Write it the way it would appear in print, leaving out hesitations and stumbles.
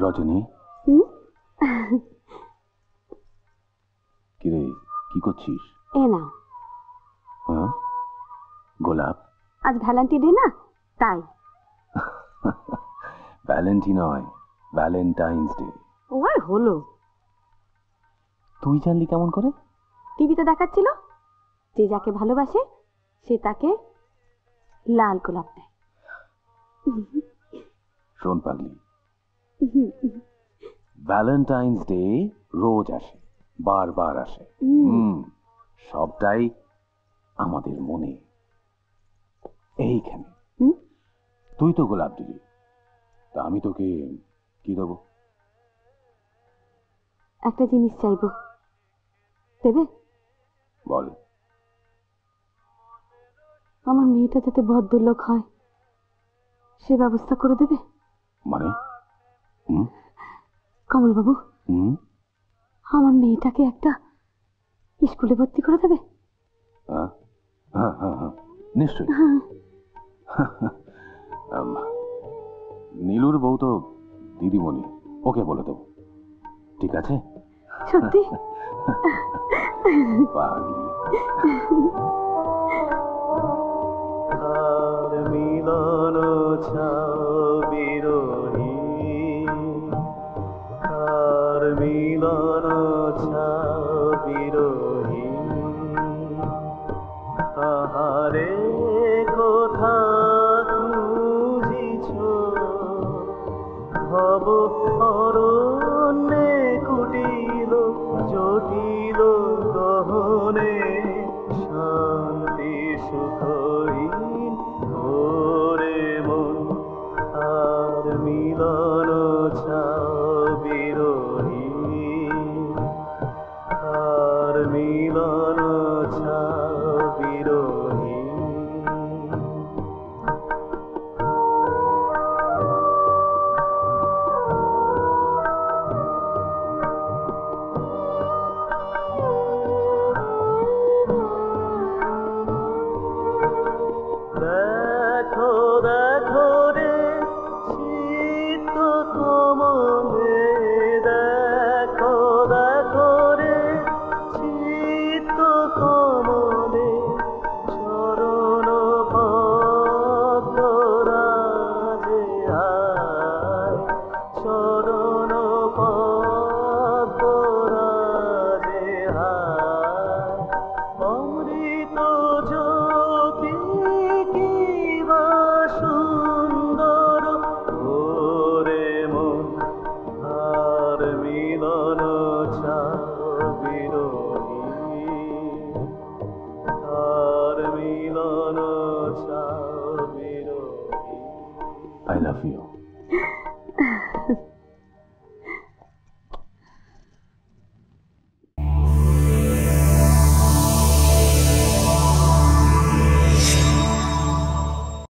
রজনী, কিরে কি করছিস? এ না, হ্যাঁ গোলাপ। আজ ভ্যালেন্টাইন ডে না, তাই। ভ্যালেন্টি নয়, ভ্যালেন্টাইন্স ডে। ওই হলো। তুই জানলি কেমন করে? টিভিতে দেখাচ্ছিল, যে যাকে ভালোবাসে সে তাকে লাল গোলাপ দেয়। শোন পাগলি, ভ্যালেন্টাইন্স ডে রোজ আসে, বারবার আসে। সবটাই আমাদের মনে। এইখানে তুই তো গোলাপ দিলি, তা আমি তোকে কি দেবো? একটা জিনিস চাইবো, দেবে? বল। আমার মেয়েটা যাতে ভদ্রলোক হয় সে ব্যবস্থা করে দেবে। মানে? কমল বাবু, আমার মেয়েটাকে একটা স্কুলে ভর্তি করে দেবে? নিশ্চয়। নীলুর বউ তো দিদিমণি, ওকে বলে দেবো। ঠিক আছে? সত্যি? পাগলি। মিলন বিরোহী, আর মিলন বিরোহী, তাহারে কোথা খুঁজিছ ভব অরণ্যে কুটিল জটিল গহনে, শান্তি সুখহীন ওরে মন, আর মিলন বিরোহী, আর মিলন বিরোহী। দেখো দেখো রে শীত কমলে, দেখো দেখো রে শীত কমলে, চরণ পদ্মরাজে আয়, চরণ পদ্মরাজে আয়, অমৃত জ্যোতি কিবা সুন্দর ওরে মন, আর মিলন বিরোহী।